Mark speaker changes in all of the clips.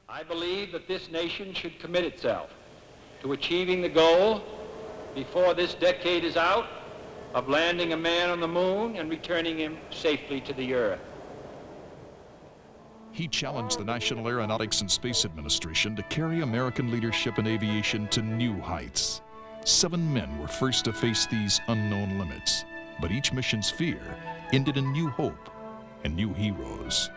Speaker 1: I believe that this nation should commit itself to achieving the goal before this decade is out of landing a man on the moon and returning him safely to the Earth.
Speaker 2: He challenged the National Aeronautics and Space Administration to carry American leadership in aviation to new heights. 7 men were first to face these unknown limits, but each mission's fear ended in new hope and new heroes.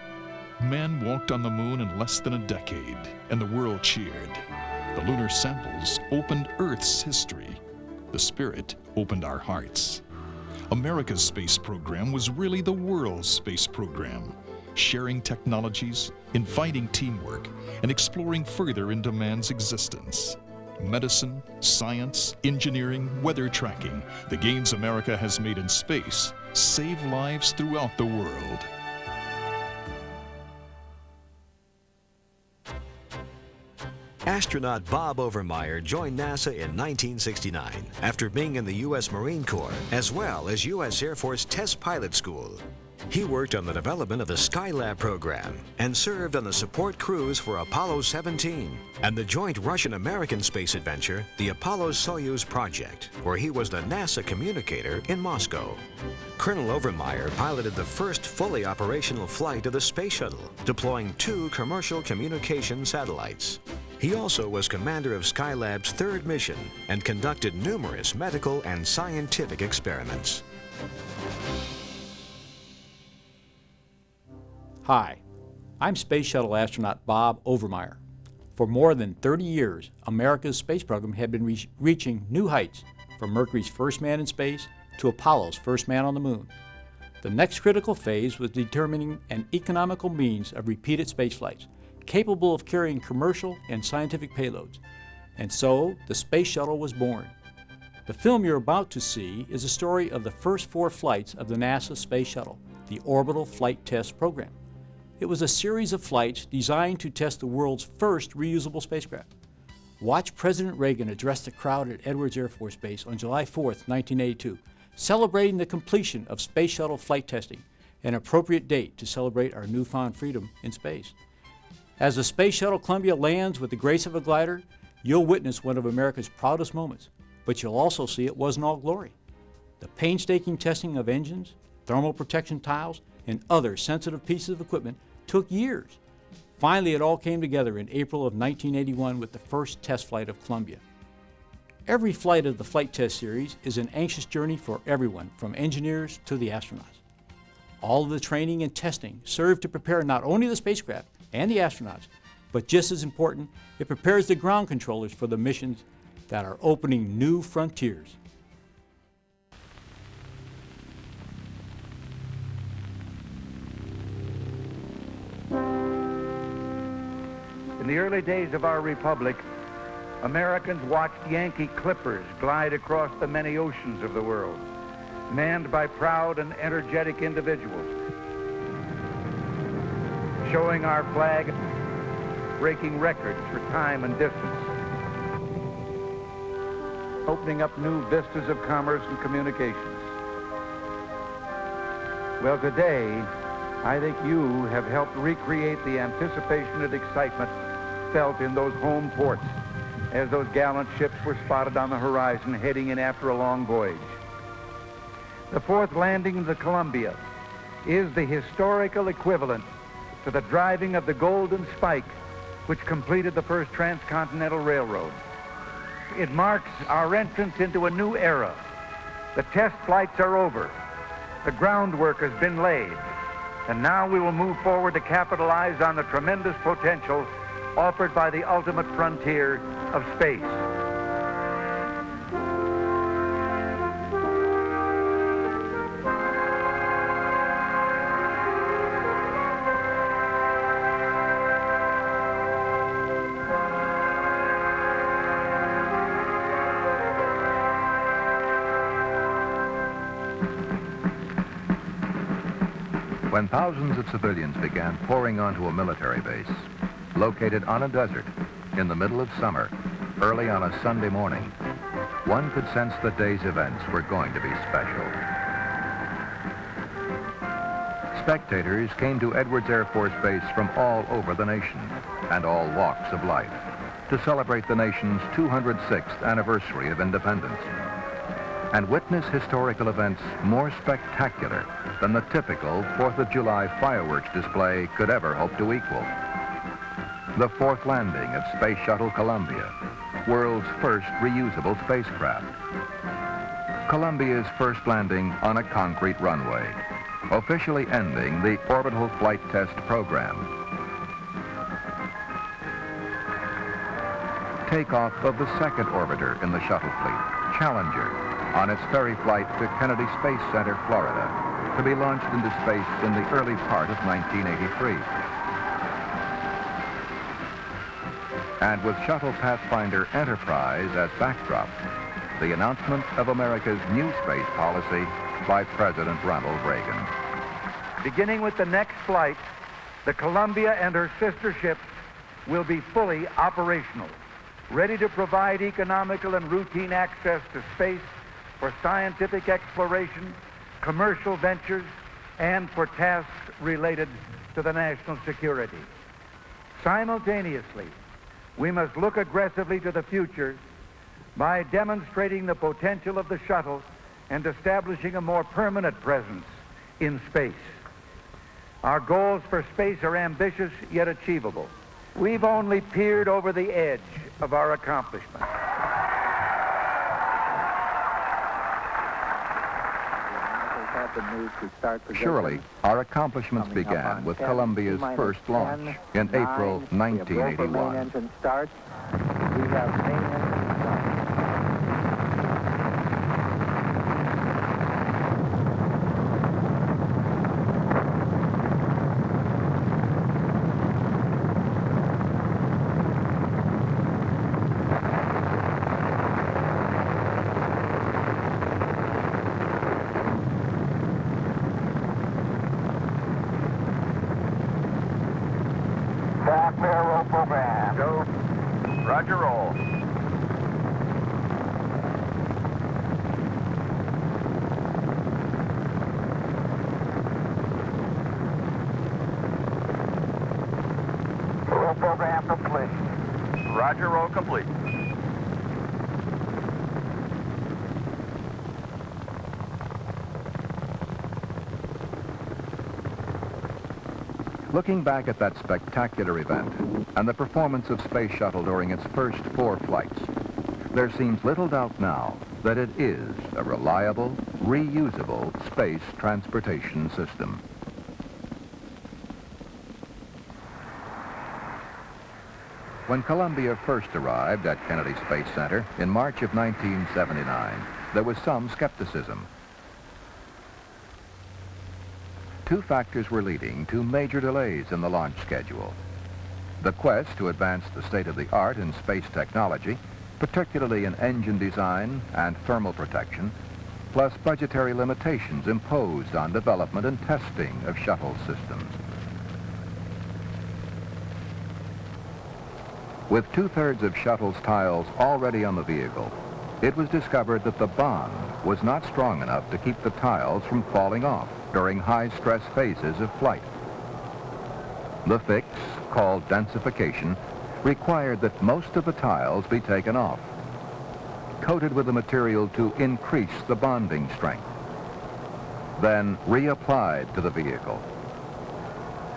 Speaker 2: Man walked on the moon in less than a decade, and the world cheered. The lunar samples opened Earth's history. The Spirit opened our hearts. America's space program was really the world's space program, sharing technologies, inviting teamwork, and exploring further into man's existence. Medicine, science, engineering, weather tracking, the gains America has made in space save lives throughout the world.
Speaker 3: Astronaut Bob Overmyer joined NASA in 1969 after being in the U.S. Marine Corps as well as U.S. Air Force Test Pilot School. He worked on the development of the Skylab program and served on the support crews for Apollo 17 and the joint Russian-American space adventure, the Apollo-Soyuz project, where he was the NASA communicator in Moscow. Colonel Overmyer piloted the first fully operational flight of the Space Shuttle, deploying 2 commercial communication satellites. He also was commander of Skylab's 3rd mission and conducted numerous medical and scientific experiments.
Speaker 4: Hi, I'm Space Shuttle astronaut Bob Overmyer. For more than 30 years, America's space program had been reaching new heights, from Mercury's first man in space to Apollo's first man on the moon. The next critical phase was determining an economical means of repeated space flights, capable of carrying commercial and scientific payloads. And so, the Space Shuttle was born. The film you're about to see is a story of the first 4 flights of the NASA Space Shuttle, the Orbital Flight Test Program. It was a series of flights designed to test the world's first reusable spacecraft. Watch President Reagan address the crowd at Edwards Air Force Base on July 4th, 1982, celebrating the completion of Space Shuttle flight testing, an appropriate date to celebrate our newfound freedom in space. As the Space Shuttle Columbia lands with the grace of a glider, you'll witness one of America's proudest moments, but you'll also see it wasn't all glory. The painstaking testing of engines, thermal protection tiles, and other sensitive pieces of equipment took years. Finally, it all came together in April of 1981 with the first test flight of Columbia. Every flight of the flight test series is an anxious journey for everyone, from engineers to the astronauts. All of the training and testing served to prepare not only the spacecraft and the astronauts, but just as important, it prepares the ground controllers for the missions that are opening new frontiers.
Speaker 5: In the early days of our republic, Americans watched Yankee clippers glide across the many oceans of the world, manned by proud and energetic individuals, showing our flag, breaking records for time and distance, opening up new vistas of commerce and communications. Well, today, I think you have helped recreate the anticipation and excitement felt in those home ports as those gallant ships were spotted on the horizon heading in after a long voyage. The 4th landing of the Columbia is the historical equivalent to the driving of the Golden Spike, which completed the first transcontinental railroad. It marks our entrance into a new era. The test flights are over. The groundwork has been laid. And now we will move forward to capitalize on the tremendous potential offered by the ultimate frontier of space.
Speaker 6: When thousands of civilians began pouring onto a military base, located on a desert, in the middle of summer, early on a Sunday morning, one could sense the day's events were going to be special. Spectators came to Edwards Air Force Base from all over the nation and all walks of life to celebrate the nation's 206th anniversary of independence and witness historical events more spectacular than the typical 4th of July fireworks display could ever hope to equal. The fourth landing of Space Shuttle Columbia, world's first reusable spacecraft. Columbia's first landing on a concrete runway, officially ending the orbital flight test program. Takeoff of the second orbiter in the shuttle fleet, Challenger, on its ferry flight to Kennedy Space Center, Florida, to be launched into space in the early part of 1983. And with Shuttle Pathfinder Enterprise as backdrop, the announcement of America's new space policy by President Ronald Reagan.
Speaker 5: Beginning with the next flight, the Columbia and her sister ships will be fully operational, ready to provide economical and routine access to space for scientific exploration, commercial ventures, and for tasks related to the national security. Simultaneously, we must look aggressively to the future by demonstrating the potential of the shuttle and establishing a more permanent presence in space. Our goals for space are ambitious yet achievable. We've only peered over the edge of our accomplishment.
Speaker 6: Surely, our accomplishments began with Columbia's first launch in April 1981.
Speaker 5: Engine starts. We have main engine starts. Roll program. Go. Roger, roll. Roll program complete. Roger, roll complete.
Speaker 6: Looking back at that spectacular event and the performance of Space Shuttle during its first 4 flights, there seems little doubt now that it is a reliable, reusable space transportation system. When Columbia first arrived at Kennedy Space Center in March of 1979, there was some skepticism. 2 factors were leading to major delays in the launch schedule. The quest to advance the state-of-the-art in space technology, particularly in engine design and thermal protection, plus budgetary limitations imposed on development and testing of shuttle systems. With 2/3 of Shuttle's tiles already on the vehicle, it was discovered that the bond was not strong enough to keep the tiles from falling off during high-stress phases of flight. The fix, called densification, required that most of the tiles be taken off, coated with a material to increase the bonding strength, then reapplied to the vehicle.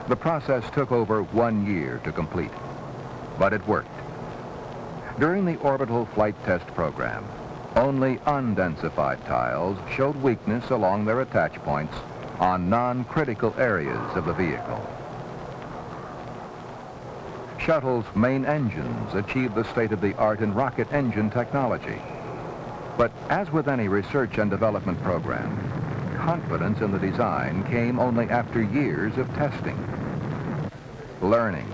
Speaker 6: The process took over 1 year to complete, but it worked. During the orbital flight test program, only undensified tiles showed weakness along their attach points on non-critical areas of the vehicle. Shuttle's main engines achieved the state-of-the-art in rocket engine technology. But as with any research and development program, confidence in the design came only after years of testing, learning,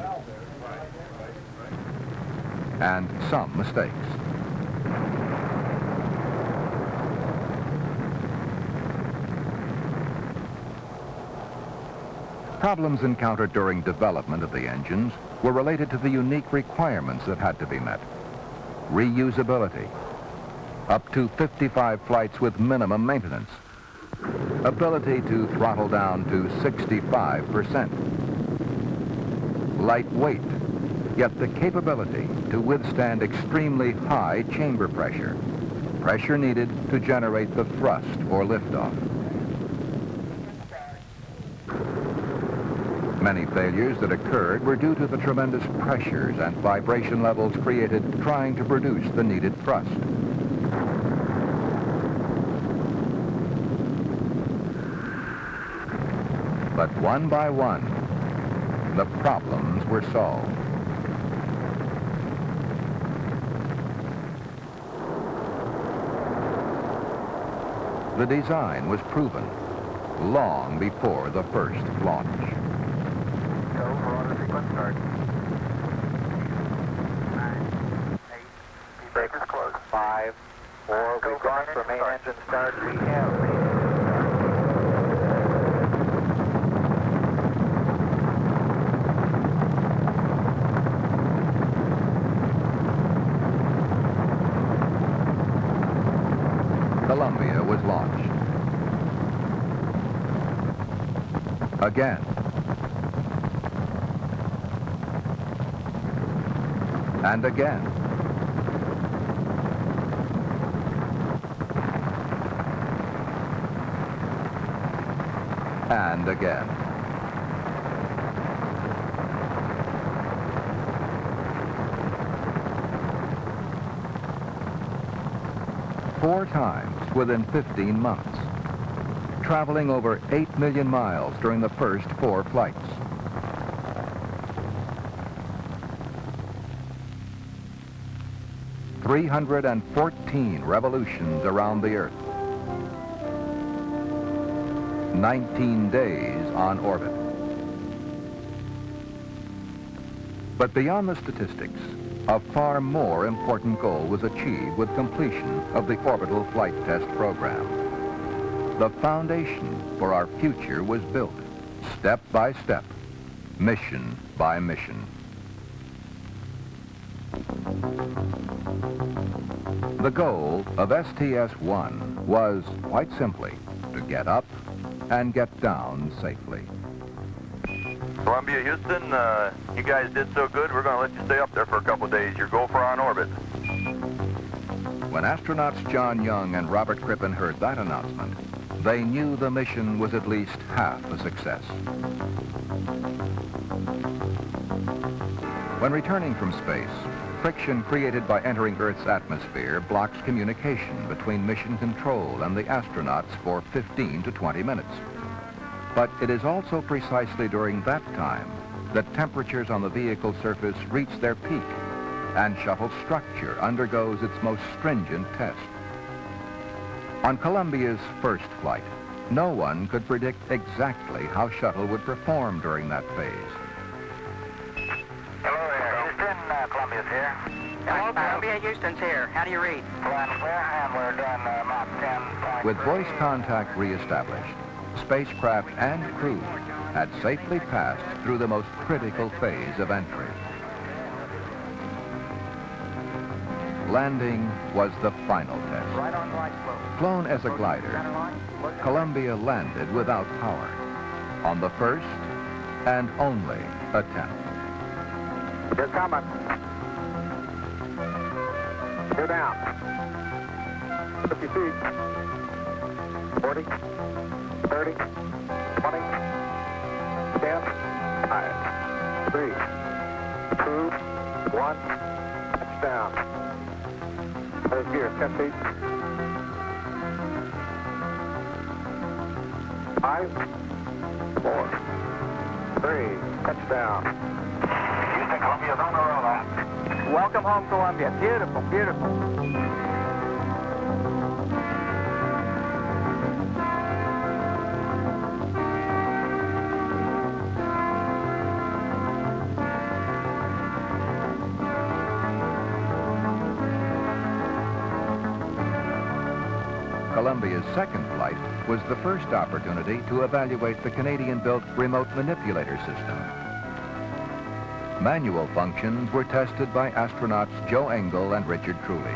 Speaker 6: and some mistakes. Problems encountered during development of the engines were related to the unique requirements that had to be met. Reusability, up to 55 flights with minimum maintenance. ability to throttle down to 65%. Lightweight, yet the capability to withstand extremely high chamber pressure. Pressure needed to generate the thrust for liftoff. Many failures that occurred were due to the tremendous pressures and vibration levels created trying to produce the needed thrust. But one by one, the problems were solved. The design was proven long before the first launch.
Speaker 5: Go for auto sequence start. 9, 8,
Speaker 7: Brake is closed. 5, 4, we've gone for main engine start. We have
Speaker 6: Columbia was launched. Again. And again. And again. Four times within 15 months, traveling over 8 million miles during the first 4 flights. "314 revolutions around the Earth. 19 days on orbit." But beyond the statistics, a far more important goal was achieved with completion of the orbital flight test program. The foundation for our future was built, step by step, mission by mission. The goal of STS-1 was, quite simply, to get up and get down safely.
Speaker 7: Columbia, Houston, you guys did so good, we're going to let you stay up there for a couple of days. Your goal for on orbit.
Speaker 6: When astronauts John Young and Robert Crippen heard that announcement, they knew the mission was at least half a success. When returning from space, friction created by entering Earth's atmosphere blocks communication between mission control and the astronauts for 15 to 20 minutes. But it is also precisely during that time that temperatures on the vehicle surface reach their peak and shuttle structure undergoes its most stringent test. On Columbia's first flight, no one could predict exactly how shuttle would perform during that phase.
Speaker 7: Hello there, Houston, Columbia's here.
Speaker 8: Hello, Columbia, Houston's here. How do you read?
Speaker 7: Land clear, and we're doing Mach 10.3.
Speaker 6: With voice contact reestablished, spacecraft and crew had safely passed through the most critical phase of entry. Landing was the final test.
Speaker 7: Right on right slope.
Speaker 6: Flown as a glider, Columbia landed without power on the first and only attempt.
Speaker 7: You're coming. You're down. 50 feet. 40. 30, 20, 10, 5, 3, 2, 1, touchdown. There's gear, 10 feet. 5, 4, 3, touchdown. Houston, Columbia's on the roll now.
Speaker 8: Welcome home, Columbia. Beautiful, beautiful.
Speaker 6: Columbia's second flight was the first opportunity to evaluate the Canadian-built remote manipulator system. Manual functions were tested by astronauts Joe Engel and Richard Truly.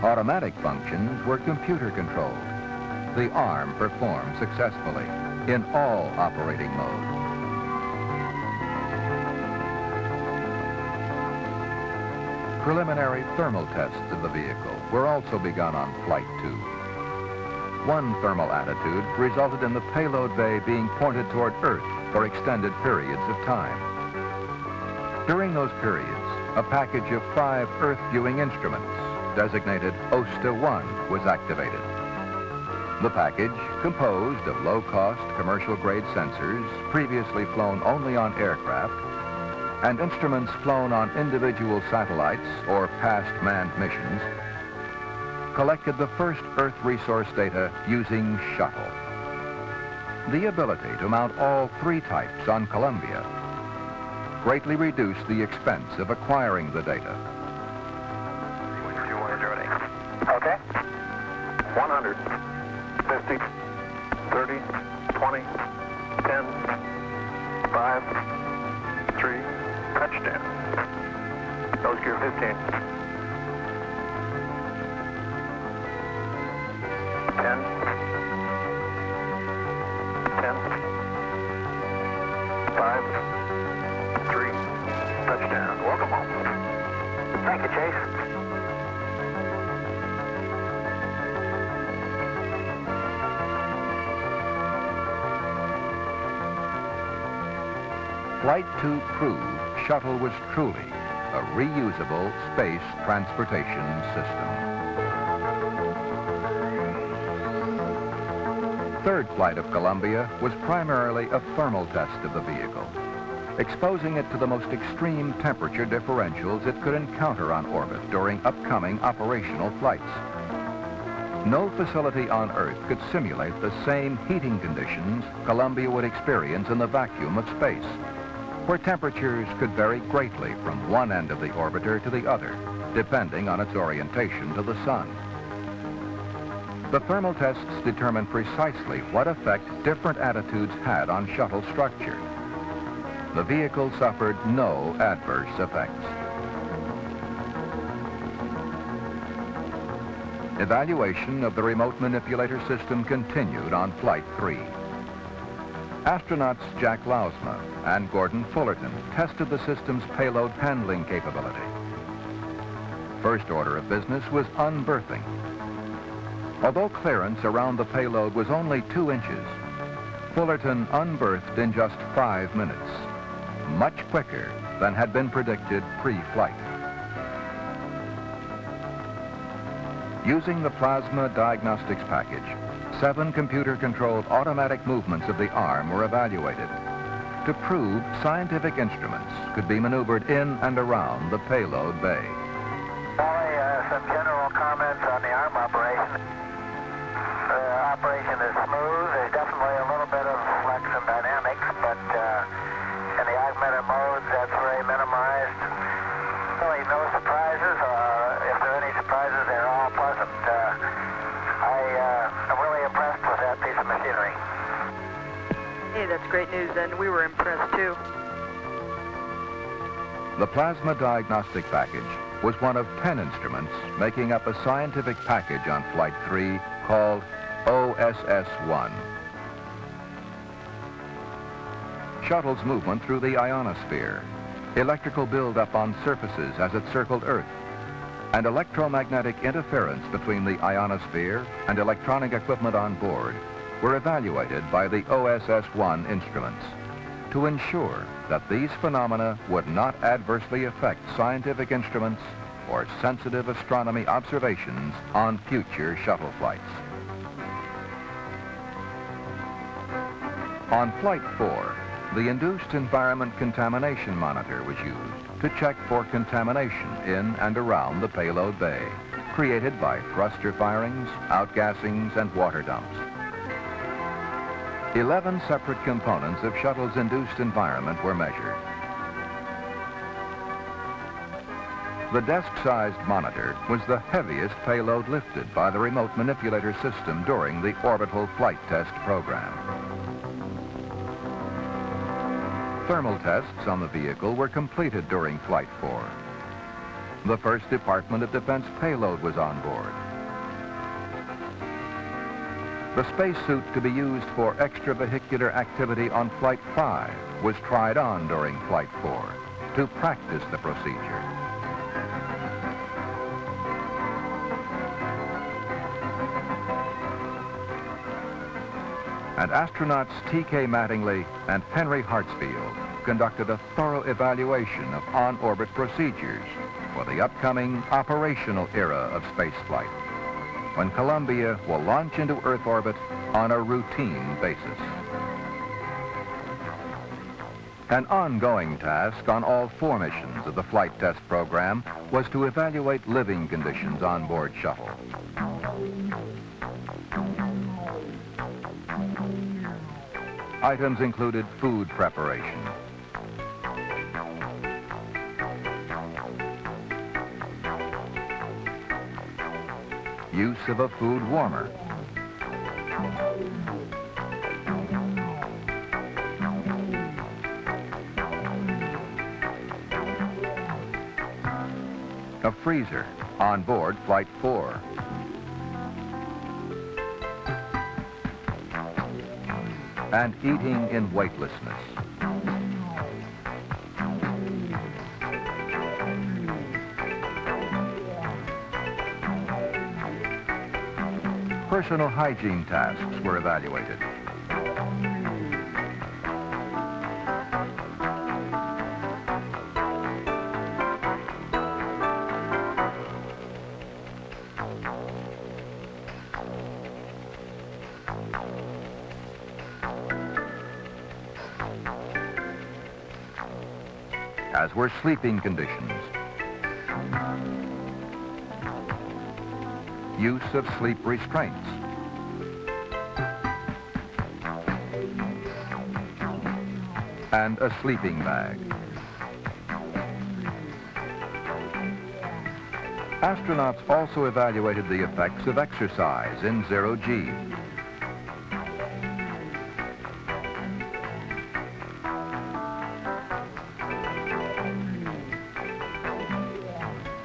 Speaker 6: Automatic functions were computer-controlled, the arm performed successfully in all operating modes. Preliminary thermal tests of the vehicle were also begun on Flight 2. One thermal attitude resulted in the payload bay being pointed toward Earth for extended periods of time. During those periods, a package of 5 Earth viewing instruments, designated OSTA-1, was activated. The package, composed of low-cost commercial-grade sensors previously flown only on aircraft, and instruments flown on individual satellites or past manned missions, collected the first Earth resource data using Shuttle. The ability to mount all 3 types on Columbia greatly reduced the expense of acquiring the data.
Speaker 7: Okay. 100, 50, 30, 20, 10, 5, 3, touchdown. Nose gear 15. 10, 5, 3, touchdown. Welcome home.
Speaker 8: Thank you, Chase.
Speaker 6: Flight 2 proved Shuttle was truly a reusable space transportation system. Third flight of Columbia was primarily a thermal test of the vehicle, exposing it to the most extreme temperature differentials it could encounter on orbit during upcoming operational flights. No facility on Earth could simulate the same heating conditions Columbia would experience in the vacuum of space, where temperatures could vary greatly from one end of the orbiter to the other, depending on its orientation to the sun. The thermal tests determined precisely what effect different attitudes had on shuttle structure. The vehicle suffered no adverse effects. Evaluation of the remote manipulator system continued on Flight 3. Astronauts Jack Lousma and Gordon Fullerton tested the system's payload handling capability. First order of business was unberthing. Although clearance around the payload was only 2 inches, Fullerton unberthed in just 5 minutes, much quicker than had been predicted pre-flight. Using the plasma diagnostics package, 7 computer-controlled automatic movements of the arm were evaluated to prove scientific instruments could be maneuvered in and around the payload bay.
Speaker 8: Only some general comments on the arm operation. The operation is smooth. There's definitely a little bit of flex and dynamics, but in the augmented modes, that's very minimized. Really no surprises. If there are any surprises, they're all pleasant. I'm really impressed with that piece of machinery.
Speaker 9: Hey, that's great news, and we were impressed too.
Speaker 6: The plasma diagnostic package was one of 10 instruments making up a scientific package on Flight 3 called OSS-1. Shuttle's movement through the ionosphere, electrical buildup on surfaces as it circled Earth, and electromagnetic interference between the ionosphere and electronic equipment on board were evaluated by the OSS-1 instruments to ensure that these phenomena would not adversely affect scientific instruments or sensitive astronomy observations on future shuttle flights. On Flight 4, the Induced Environment Contamination Monitor was used to check for contamination in and around the payload bay, created by thruster firings, outgassings, and water dumps. 11 separate components of Shuttle's induced environment were measured. The desk-sized monitor was the heaviest payload lifted by the remote manipulator system during the orbital flight test program. Thermal tests on the vehicle were completed during Flight 4. The first Department of Defense payload was on board. The spacesuit to be used for extravehicular activity on Flight 5 was tried on during Flight 4 to practice the procedure. And astronauts T.K. Mattingly and Henry Hartsfield conducted a thorough evaluation of on-orbit procedures for the upcoming operational era of spaceflight, when Columbia will launch into Earth orbit on a routine basis. An ongoing task on all 4 missions of the flight test program was to evaluate living conditions on board shuttle. Items included food preparation, use of a food warmer, a freezer on board Flight 4, and eating in weightlessness. Personal hygiene tasks were evaluated. As were sleeping conditions, use of sleep restraints, and a sleeping bag. Astronauts also evaluated the effects of exercise in zero-G.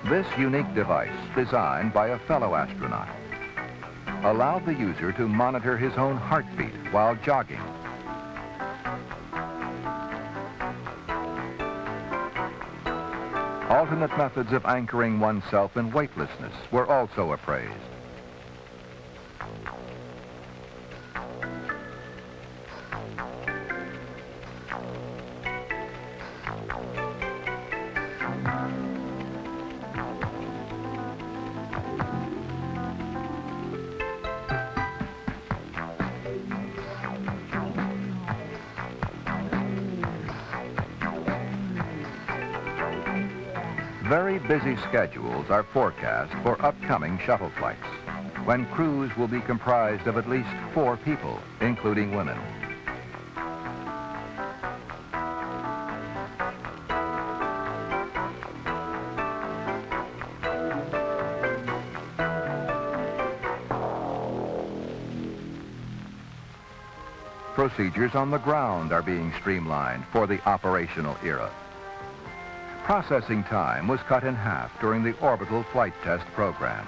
Speaker 6: This unique device, designed by a fellow astronaut, allowed the user to monitor his own heartbeat while jogging. Alternate methods of anchoring oneself in weightlessness were also appraised. Very busy schedules are forecast for upcoming shuttle flights, when crews will be comprised of at least 4 people, including women. Procedures on the ground are being streamlined for the operational era. Processing time was cut in half during the orbital flight test program.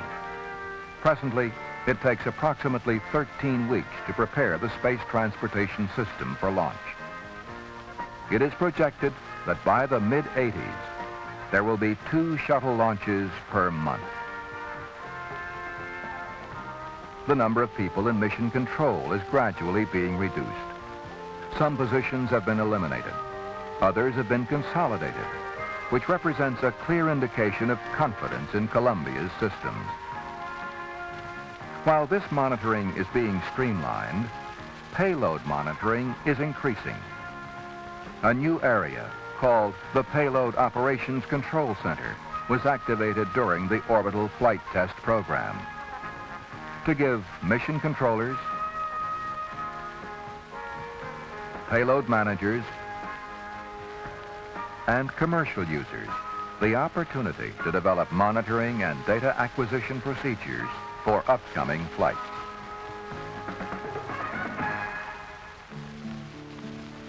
Speaker 6: Presently, it takes approximately 13 weeks to prepare the space transportation system for launch. It is projected that by the mid-'80s, there will be 2 shuttle launches per month. The number of people in mission control is gradually being reduced. Some positions have been eliminated. Others have been consolidated, which represents a clear indication of confidence in Columbia's systems. While this monitoring is being streamlined, payload monitoring is increasing. A new area called the Payload Operations Control Center was activated during the orbital flight test program to give mission controllers, payload managers, and commercial users the opportunity to develop monitoring and data acquisition procedures for upcoming flights.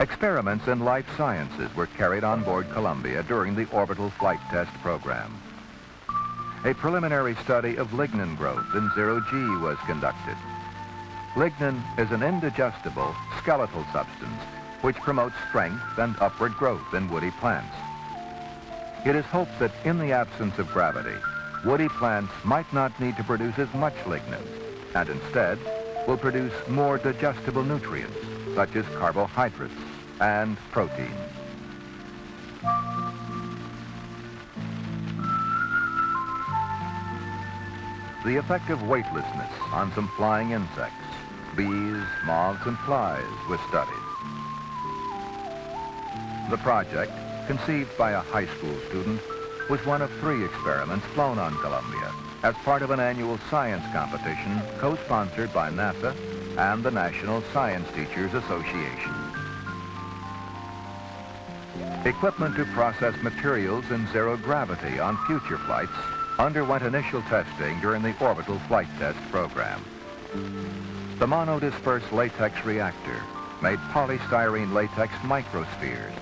Speaker 6: Experiments in life sciences were carried on board Columbia during the orbital flight test program. A preliminary study of lignin growth in zero-G was conducted. Lignin is an indigestible, skeletal substance which promotes strength and upward growth in woody plants. It is hoped that in the absence of gravity, woody plants might not need to produce as much lignin, and instead will produce more digestible nutrients, such as carbohydrates and proteins. The effect of weightlessness on some flying insects, bees, moths, and flies, was studied. The project, conceived by a high school student, was one of 3 experiments flown on Columbia as part of an annual science competition co-sponsored by NASA and the National Science Teachers Association. Equipment to process materials in zero gravity on future flights underwent initial testing during the orbital flight test program. The monodisperse latex reactor made polystyrene latex microspheres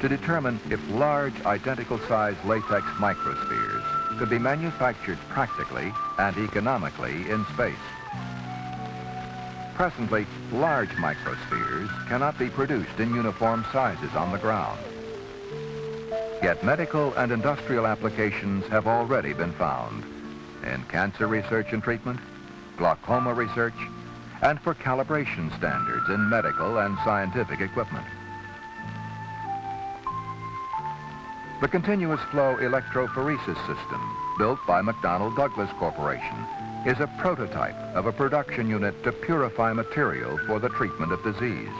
Speaker 6: to determine if large identical-sized latex microspheres could be manufactured practically and economically in space. Presently, large microspheres cannot be produced in uniform sizes on the ground. Yet medical and industrial applications have already been found in cancer research and treatment, glaucoma research, and for calibration standards in medical and scientific equipment. The continuous flow electrophoresis system, built by McDonnell Douglas Corporation, is a prototype of a production unit to purify material for the treatment of disease.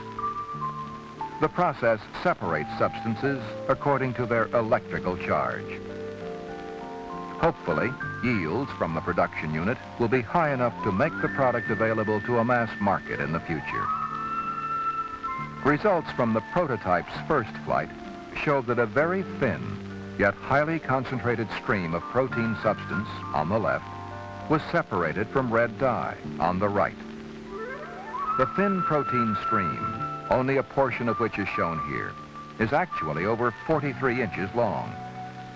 Speaker 6: The process separates substances according to their electrical charge. Hopefully, yields from the production unit will be high enough to make the product available to a mass market in the future. Results from the prototype's first flight show that a very thin, yet highly concentrated stream of protein substance on the left was separated from red dye on the right. The thin protein stream, only a portion of which is shown here, is actually over 43 inches long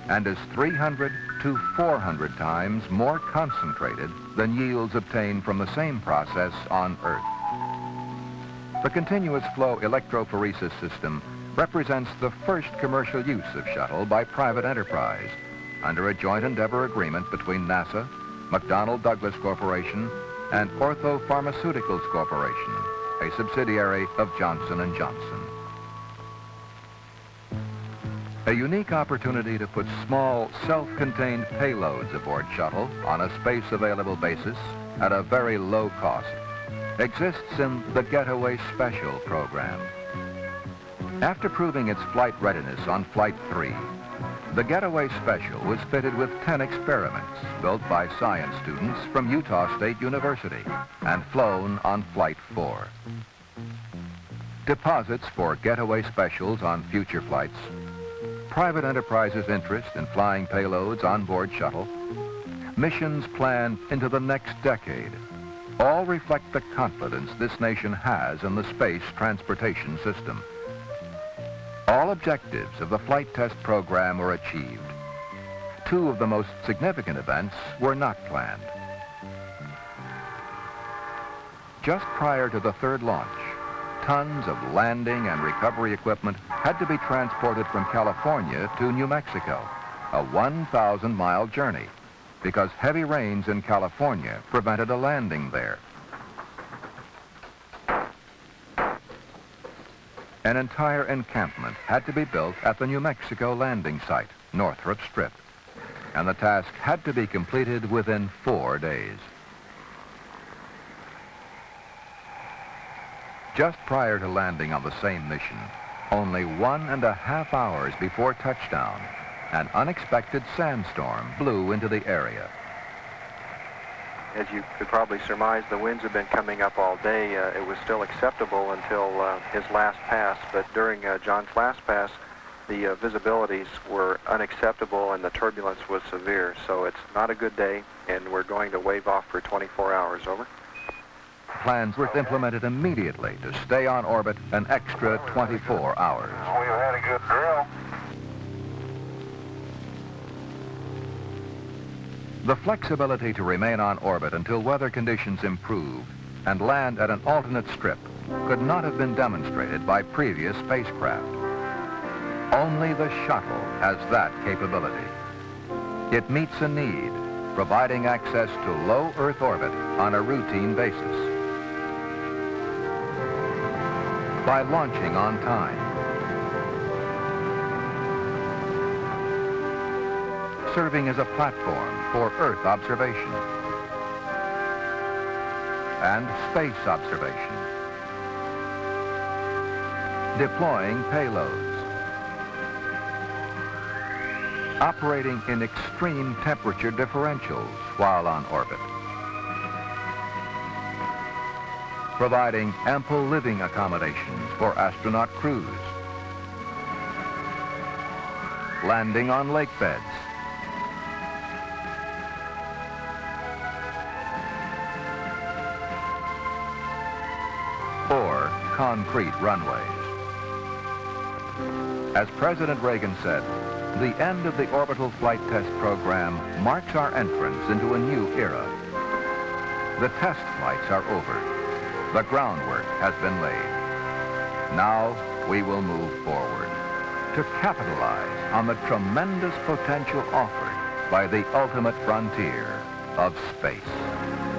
Speaker 6: and is 300 to 400 times more concentrated than yields obtained from the same process on Earth. The continuous flow electrophoresis system represents the first commercial use of shuttle by private enterprise under a joint endeavor agreement between NASA, McDonnell Douglas Corporation, and Ortho Pharmaceuticals Corporation, a subsidiary of Johnson & Johnson. A unique opportunity to put small, self-contained payloads aboard shuttle on a space-available basis at a very low cost exists in the Getaway Special program. After proving its flight readiness on Flight 3, the Getaway Special was fitted with 10 experiments built by science students from Utah State University and flown on Flight 4. Deposits for Getaway Specials on future flights, private enterprises' interest in flying payloads on board shuttle, missions planned into the next decade, all reflect the confidence this nation has in the space transportation system. All objectives of the flight test program were achieved. 2 of the most significant events were not planned. Just prior to the 3rd launch, tons of landing and recovery equipment had to be transported from California to New Mexico, a 1,000-mile journey, because heavy rains in California prevented a landing there. An entire encampment had to be built at the New Mexico landing site, Northrop Strip, and the task had to be completed within 4 days. Just prior to landing on the same mission, only 1.5 hours before touchdown, an unexpected sandstorm blew into the area.
Speaker 10: As you could probably surmise, the winds have been coming up all day. It was still acceptable until his last pass, but during John's last pass, the visibilities were unacceptable and the turbulence was severe. So it's not a good day, and we're going to wave off for 24 hours. Over.
Speaker 6: Plans were implemented immediately to stay on orbit an extra 24 hours.
Speaker 8: We've had a good drill.
Speaker 6: The flexibility to remain on orbit until weather conditions improved and land at an alternate strip could not have been demonstrated by previous spacecraft. Only the shuttle has that capability. It meets a need, providing access to low Earth orbit on a routine basis. By launching on time, serving as a platform for Earth observation and space observation, deploying payloads, operating in extreme temperature differentials while on orbit, providing ample living accommodations for astronaut crews, landing on lake beds, or concrete runways. As President Reagan said, the end of the orbital flight test program marks our entrance into a new era. The test flights are over. The groundwork has been laid. Now we will move forward to capitalize on the tremendous potential offered by the ultimate frontier of space.